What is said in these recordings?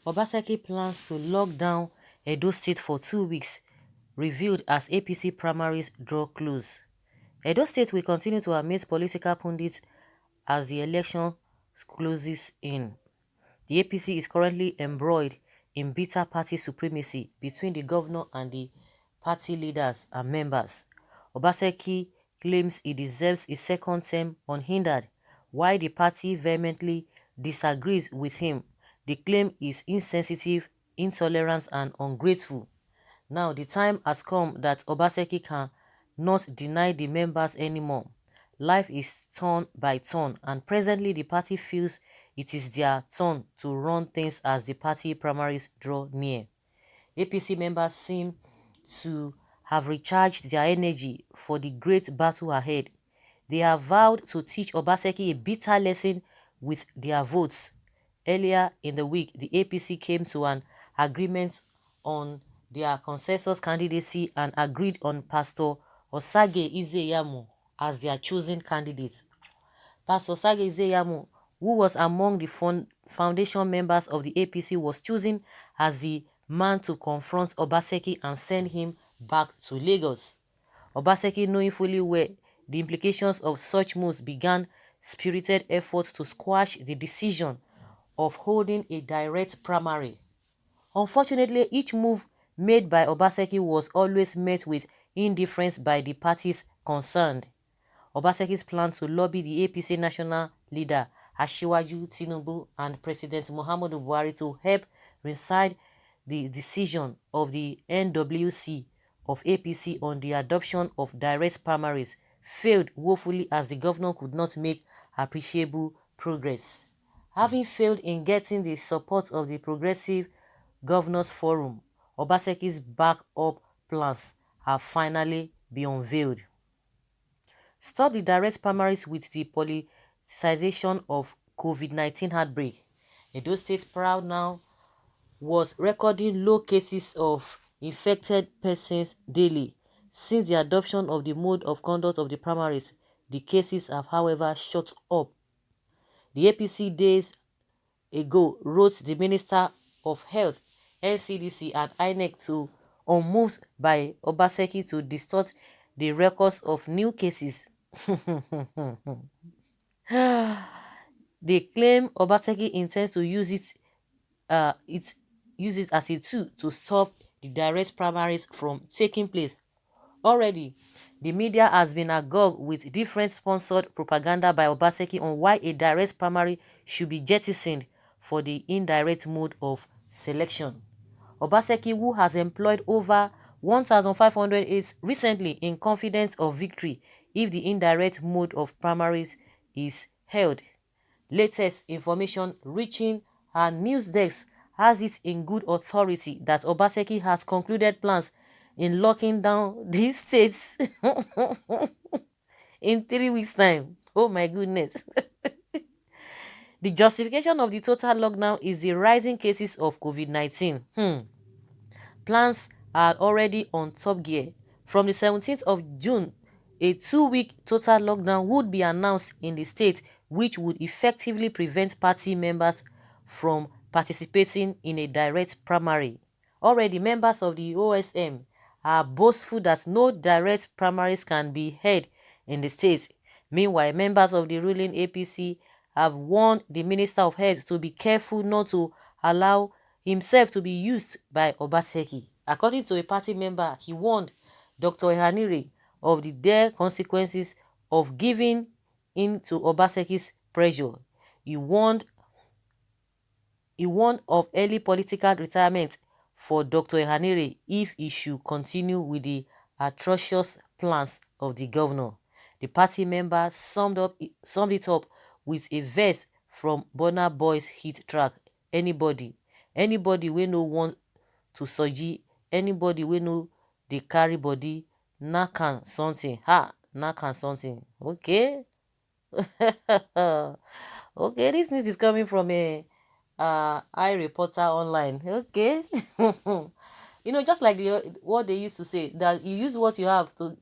Obaseki plans to lock down Edo State for 2 weeks, revealed as APC primaries draw close. Edo State will continue to amaze political pundits as the election closes in. The APC is currently embroiled in bitter party supremacy between the governor and the party leaders and members. Obaseki claims he deserves a second term unhindered, while the party vehemently disagrees with him. The claim is insensitive, intolerant, and ungrateful. Now the time has come that Obaseki can not deny the members anymore. Life is turn by turn, and presently the party feels it is their turn to run things as the party primaries draw near. APC members seem to have recharged their energy for the great battle ahead. They have vowed to teach Obaseki a bitter lesson with their votes. Earlier in the week, the APC came to an agreement on their consensus candidacy and agreed on Pastor Osage Izeyamu as their chosen candidate. Pastor Osage Izeyamu, who was among the foundation members of the APC, was chosen as the man to confront Obaseki and send him back to Lagos. Obaseki, knowing fully well the implications of such moves, began spirited efforts to squash the decision of holding a direct primary. Unfortunately, each move made by Obaseki was always met with indifference by the parties concerned. Obaseki's plan to lobby the APC national leader Asiwaju Tinubu and President Muhammadu Buhari to help rescind the decision of the NWC of APC on the adoption of direct primaries failed woefully as the governor could not make appreciable progress. Having failed in getting the support of the Progressive Governors Forum, Obaseki's backup plans have finally been unveiled. Stop the direct primaries with the politicization of COVID-19 outbreak. Edo State proud now was recording low cases of infected persons daily. Since the adoption of the mode of conduct of the primaries, the cases have, however, shot up. The APC days ago wrote the Minister of Health, NCDC, and INEC on moves by Obaseki to distort the records of new cases. They claim Obaseki intends to use it as a tool to stop the direct primaries from taking place. Already, the media has been agog with different sponsored propaganda by Obaseki on why a direct primary should be jettisoned for the indirect mode of selection. Obaseki, who has employed over 1,500 aides recently in confidence of victory if the indirect mode of primaries is held. Latest information reaching our news desk has it in good authority that Obaseki has concluded plans in locking down these states in 3 weeks' time. Oh my goodness. The justification of the total lockdown is the rising cases of COVID-19. Plans are already on top gear. From the 17th of June, a 2-week total lockdown would be announced in the state, which would effectively prevent party members from participating in a direct primary. Already, members of the OSM are boastful that no direct primaries can be held in the state. Meanwhile, members of the ruling APC have warned the Minister of Health to be careful not to allow himself to be used by Obaseki. According to a party member, he warned Dr. Ehanire of the dire consequences of giving in to Obaseki's pressure. He warned of early political retirement for Dr. Ehanire if he should continue with the atrocious plans of the governor. The party member summed it up with a verse from Burna Boy's hit track, Anybody. Anybody we no want to soji, anybody we no they carry body, nakan something. Ha, nakan something. Okay. Okay, this news is coming from a iReporter online. Okay. Just like what they used to say, that you use what you have to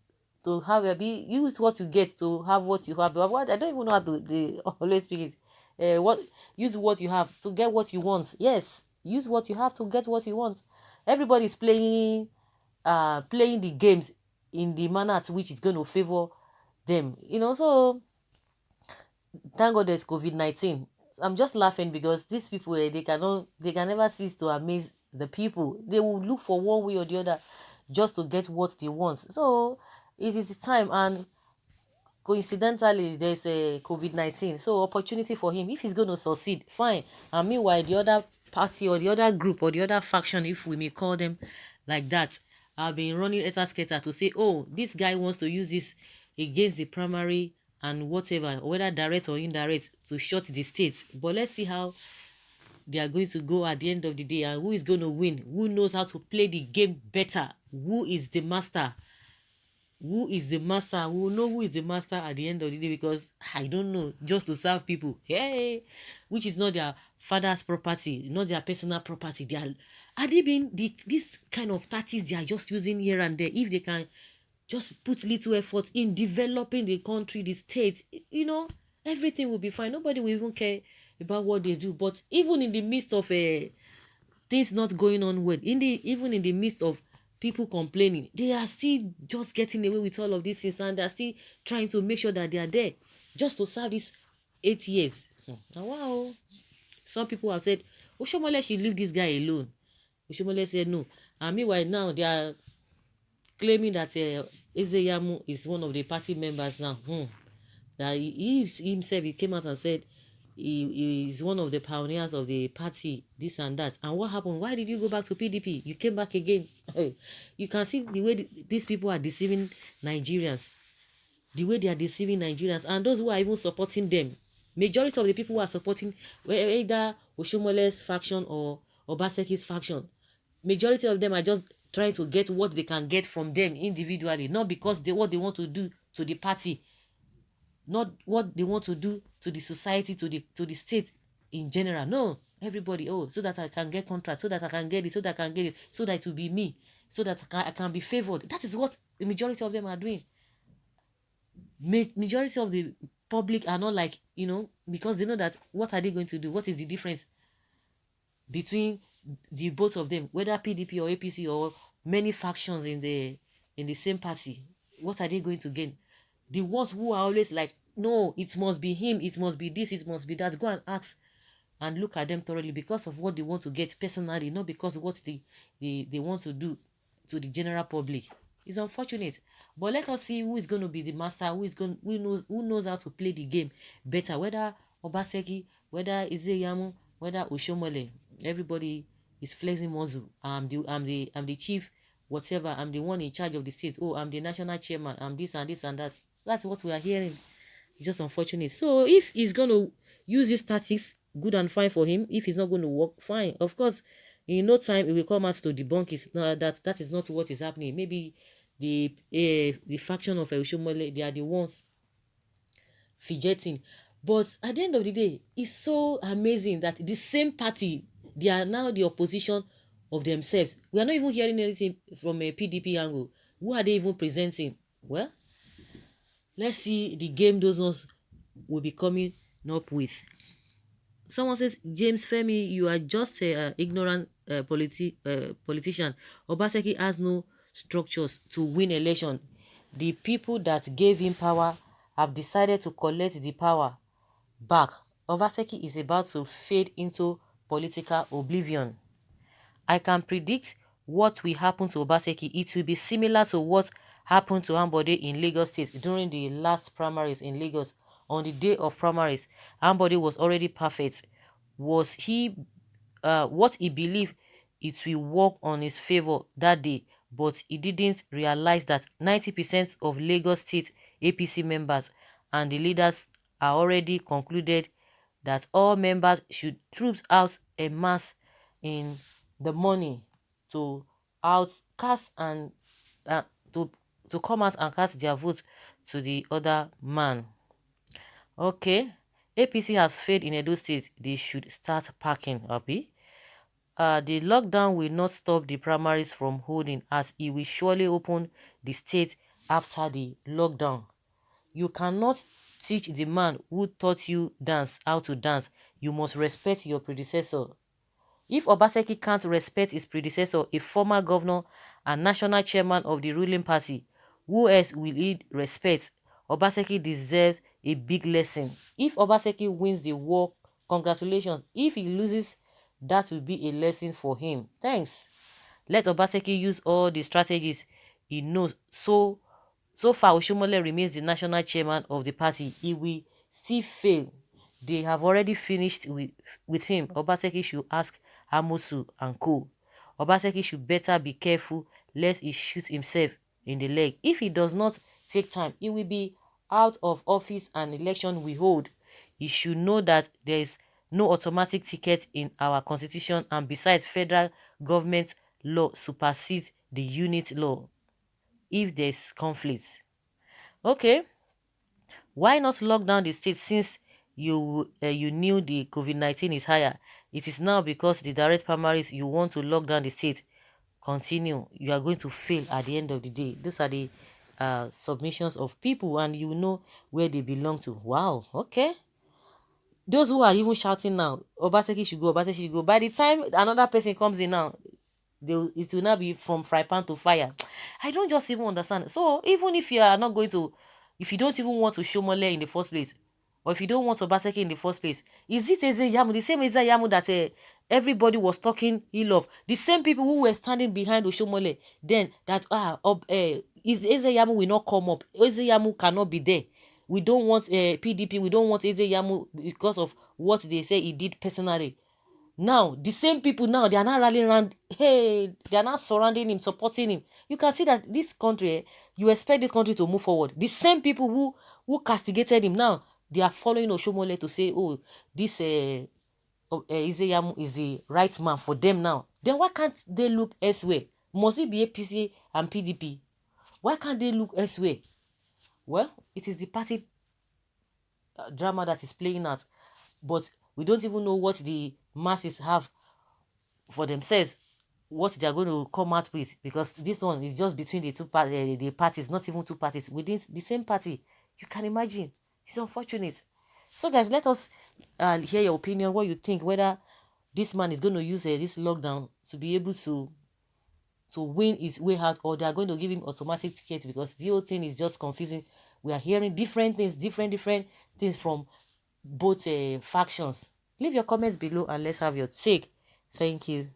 have a be use what you get to have what you have. But what I don't even know how to they always speak it. What use what you have to get what you want. Yes, use what you have to get what you want. Everybody's playing the games in the manner at which it's going to favor them. So thank God there's COVID-19. I'm just laughing because these people, they can never cease to amaze the people. They will look for one way or the other just to get what they want. So it is time, and coincidentally there's a COVID-19, so opportunity for him. If he's going to succeed, fine. And meanwhile, the other party or the other group or the other faction, if we may call them like that, have been running etasketa to say, oh, this guy wants to use this against the primary and whatever, whether direct or indirect, to shut the state. But let's see how they are going to go at the end of the day, and who is going to win, who knows how to play the game better, who is the master. Who is the master? We will know who is the master at the end of the day, because I don't know, just to serve people, hey, which is not their father's property, not their personal property. Are they being this kind of tactics they are just using here and there? If they can just put little effort in developing the country, the state, everything will be fine. Nobody will even care about what they do. But even in the midst of things not going on well, even in the midst of people complaining, they are still just getting away with all of these things, and they're still trying to make sure that they are there just to serve these 8 years. Wow. Some people have said Oshomole should leave this guy alone. Oshomole said no, and meanwhile now they are claiming that Ezeyamu is one of the party members now. That he himself, he came out and said he is one of the pioneers of the party, this and that. And what happened? Why did you go back to PDP? You came back again. You can see the way these people are deceiving Nigerians. The way they are deceiving Nigerians. And those who are even supporting them. Majority of the people who are supporting either Oshomole's faction or Obaseki's faction. Majority of them are just trying to get what they can get from them individually. Not because what they want to do to the party, not what they want to do to the society, to the state in general. No, everybody, so that I can get contract, so that I can get it, so that I can get it, so that it will be me, so that I can be favored. That is what the majority of them are doing. Majority of the public are not like, because they know that what are they going to do? What is the difference between the both of them, whether PDP or APC or many factions in the same party? What are they going to gain? The ones who are always like, no, it must be him, it must be this, it must be that, go and ask and look at them thoroughly, because of what they want to get personally, not because of what they want to do to the general public. It's unfortunate, but let us see who is going to be the master, who knows how to play the game better, whether Obaseki, whether Ezeyamu, whether Oshomole. Everybody is flexing muscle. I'm the chief, whatever. I'm the one in charge of the state. Oh, I'm the national chairman. I'm this and this and that. That's what we are hearing. It's just unfortunate. So if he's going to use these tactics, good and fine for him. If he's not going to work, fine. Of course, in no time, it will come out to debunk it. No, that is not what is happening. Maybe the faction of Oshomole, they are the ones fidgeting. But at the end of the day, it's so amazing that the same party, they are now the opposition of themselves. We are not even hearing anything from a PDP angle. Who are they even presenting? Well, let's see the game those ones will be coming up with. Someone says, James Femi, you are just an ignorant politician. Obaseki has no structures to win election. The people that gave him power have decided to collect the power back. Obaseki is about to fade into political oblivion. I can predict what will happen to Obaseki. It will be similar to what happened to Ambode in Lagos State during the last primaries in Lagos. On the day of primaries, Ambode was already perfect. Was he what he believed it will work on his favor that day, but he didn't realize that 90% of Lagos State APC members and the leaders are already concluded that all members should troops out en masse in the morning to outcast and to come out and cast their vote to the other man. Okay, APC has failed in Edo State. They should start packing, Abi. The lockdown will not stop the primaries from holding, as it will surely open the state after the lockdown. You cannot teach the man who taught you dance how to dance. You must respect your predecessor. If Obaseki can't respect his predecessor, a former governor and national chairman of the ruling party, who else will he respect? Obaseki deserves a big lesson. If Obaseki wins the war, congratulations. If he loses, that will be a lesson for him. Thanks. Let Obaseki use all the strategies he knows. So far, Oshomole remains the national chairman of the party. He will still fail. They have already finished with him. Obaseki should ask Amosu and co. Obaseki should better be careful lest he shoot himself in the leg. If he does not take time, he will be out of office and election we hold. He should know that there is no automatic ticket in our constitution, and besides, federal government law supersedes the unit law if there's conflict. Okay, why not lock down the state since you knew the COVID-19 is higher? It is now because the direct primaries you want to lock down the state. Continue. You are going to fail at the end of the day. Those are the submissions of people, and you know where they belong to. Wow. Okay. Those who are even shouting now, Obaseki should go, Obaseki should go. By the time another person comes in now, it will not be from fry pan to fire. I don't just even understand. So even if you are not going to, if you don't even want to show Mole in the first place, or if you don't want Obaseki in the first place, is it Eze Yamu, the same Eze Yamu that everybody was talking ill of? The same people who were standing behind Oshomole then that is Eze Yamu will not come up. Eze Yamu cannot be there. We don't want PDP. We don't want Eze Yamu because of what they say he did personally. Now, the same people now, they are not rallying around. Hey, they are not surrounding him, supporting him. You can see that this country, you expect this country to move forward. The same people who castigated him now, they are following Oshomole to say, oh, this Izeyamu is the right man for them now. Then why can't they look elsewhere? Must it be APC and PDP? Why can't they look elsewhere? Well, it is the party drama that is playing out. But we don't even know what the masses have for themselves, what they are going to come out with, because this one is just between the the parties, not even two parties within the same party. You can imagine. It's unfortunate. So guys, let us hear your opinion, what you think, whether this man is going to use this lockdown to be able to win his way out, or they are going to give him automatic ticket, because the whole thing is just confusing. We are hearing different things, different things from both factions. Leave your comments below and let's have your take. Thank you.